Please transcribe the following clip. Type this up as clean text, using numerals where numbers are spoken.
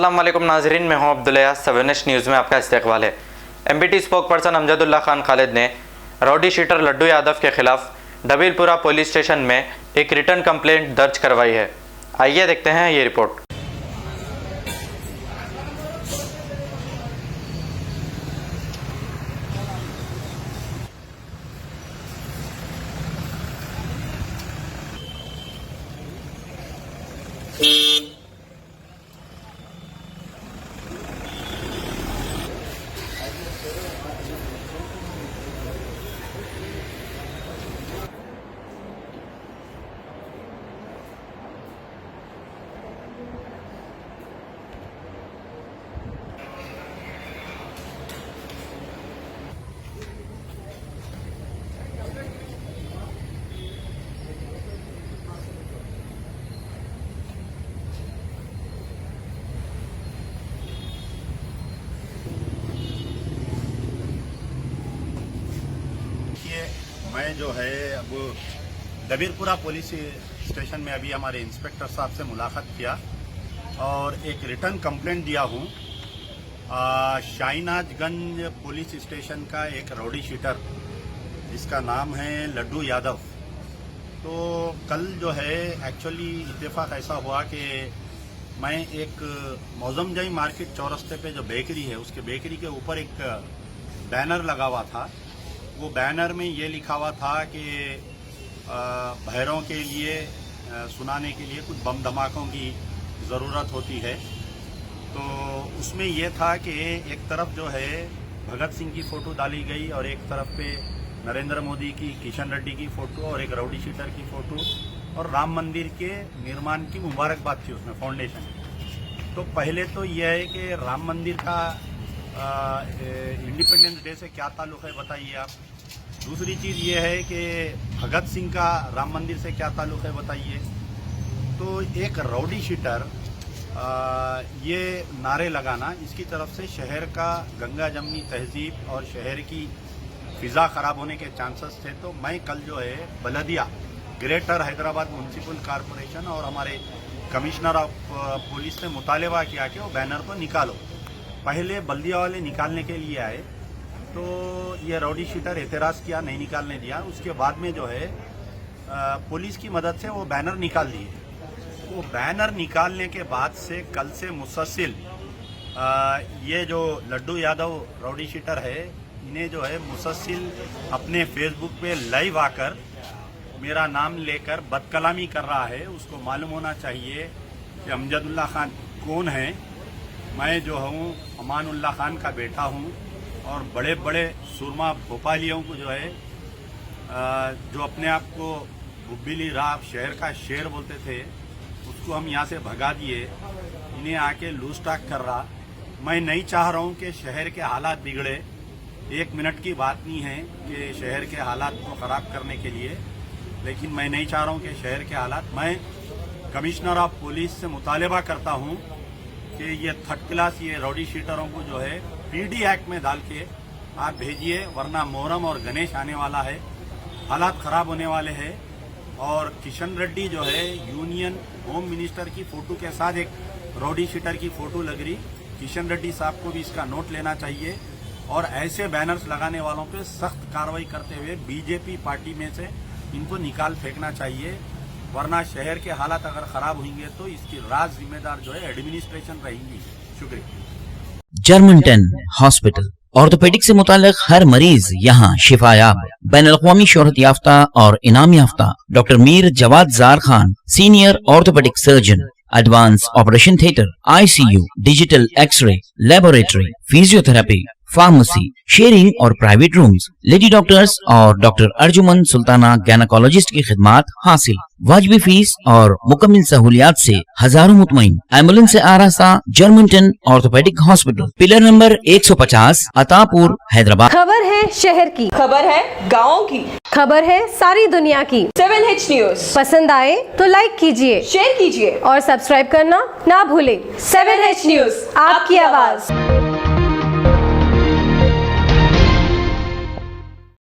अस्सलाम वालेकुम नाजरीन, मैं हूं अब्दुल्ला। 7 न्यूज़ में आपका इस्तकबाल है। MBT spoke person Amjadullah Khan Khalid ने राउडी शीटर लड्डू यादव के खिलाफ डबीलपुरा पुलिस स्टेशन में एक रिटर्न कंप्लेंट दर्ज करवाई है। आइए देखते हैं ये रिपोर्ट। मैं जो है अब डबीरपुरा पुलिस स्टेशन में अभी हमारे इंस्पेक्टर साहब से मुलाकात किया और एक रिटर्न कंप्लेंट दिया हूँ। शाहीनाजगंज पुलिस स्टेशन का एक राउडी शीटर जिसका नाम है लड्डू यादव। तो कल जो है एक्चुअली इत्तेफाक ऐसा हुआ कि मैं एक मौजमजाई मार्केट चौरस्ते पे जो बेकरी है उसके बेकरी के ऊपर एक बैनर लगा हुआ था। वो बैनर में ये लिखा हुआ था कि भैरों के लिए सुनाने के लिए कुछ बम धमाकों की ज़रूरत होती है। तो उसमें ये था कि एक तरफ जो है भगत सिंह की फ़ोटो डाली गई और एक तरफ पे नरेंद्र मोदी की, किशन रेड्डी की फ़ोटो और एक राउडी शीटर की फ़ोटो और राम मंदिर के निर्माण की मुबारकबाद थी उसमें फाउंडेशन। तो पहले तो यह है कि राम मंदिर का इंडिपेंडेंस डे से क्या ताल्लुक़ है बताइए आप। दूसरी चीज़ ये है कि भगत सिंह का राम मंदिर से क्या ताल्लुक़ है बताइए। तो एक राउडी शीटर ये नारे लगाना, इसकी तरफ से शहर का गंगा जमनी तहजीब और शहर की फ़िज़ा ख़राब होने के चांसेस थे। तो मैं कल जो है Baldia greater Hyderabad municipal corporation और हमारे कमिश्नर ऑफ पुलिस से मुतालबा किया कि वो बैनर को निकालो। पहले बल्दिया वाले निकालने के लिए आए तो ये राउडी शीटर एतराज़ किया, नहीं निकालने दिया। उसके बाद में जो है पुलिस की मदद से वो बैनर निकाल दिए। वो बैनर निकालने के बाद से कल से मुसलसिल ये जो लड्डू यादव राउडी शीटर है, इन्हें जो है मुसलसिल अपने फेसबुक पे लाइव आकर मेरा नाम लेकर बदकलामी कर रहा है। उसको मालूम होना चाहिए कि अमजदुल्ला खान कौन है। मैं जो हूँ अमानुल्लाह खान का बेटा हूँ और बड़े बड़े सुरमा भोपालियों को जो है जो अपने आप को बुब्बिली राव शहर का शेर बोलते थे, उसको हम यहाँ से भगा दिए। इन्हें आके लूज टॉक कर रहा। मैं नहीं चाह रहा हूँ कि शहर के हालात बिगड़े। 1 मिनट की बात नहीं है कि शहर के हालात को ख़राब करने के लिए, लेकिन मैं नहीं चाह रहा हूँ कि शहर के हालात। मैं कमिश्नर ऑफ पुलिस से मुतालबा करता हूँ कि ये थर्ड क्लास ये राउडी शीटरों को जो है पीडी एक्ट में डाल के आप भेजिए, वरना मोहर्रम और गणेश आने वाला है, हालात ख़राब होने वाले हैं। और किशन रेड्डी जो है यूनियन होम मिनिस्टर की फ़ोटो के साथ एक राउडी शीटर की फ़ोटो लग रही। किशन रेड्डी साहब को भी इसका नोट लेना चाहिए और ऐसे बैनर्स लगाने वालों पे सख्त कार्रवाई करते हुए बीजेपी पार्टी में से इनको निकाल फेंकना चाहिए, वरना शहर के हालात अगर ख़राब होंगे तो इसकी राज जिम्मेदार जो है एडमिनिस्ट्रेशन रहेगी। शुक्रिया। जर्मनटन हॉस्पिटल ऑर्थोपेडिक से मुताल्लिक हर मरीज यहाँ शिफायाब। बैनुल-अक़वामी शोहरत याफ्ता और इनाम याफ्ता doctor Mir Jawad Jar Khan, senior orthopaedic surgeon, advance operation theatre, ICU, digital x-ray, laboratory, physiotherapy, pharmacy, sharing और प्राइवेट रूम्स, लेडी डॉक्टर्स और डॉक्टर अर्जुमन सुल्ताना गैनकोलॉजिस्ट की खिदमात हासिल। वाजिबी फीस और मुकम्मल सहूलियात से हजारों मुतमईन। एम्बुलेंस से आरास्ता Germanten orthopaedic hospital, pillar number 150, Attapur, Hyderabad. खबर है शहर की, खबर है गाँव की, खबर है सारी दुनिया की। 7H न्यूज़ पसंद आए तो लाइक कीजिए, शेयर कीजिए और सब्सक्राइब करना ना भूलें। 7H न्यूज़, आपकी आवाज़।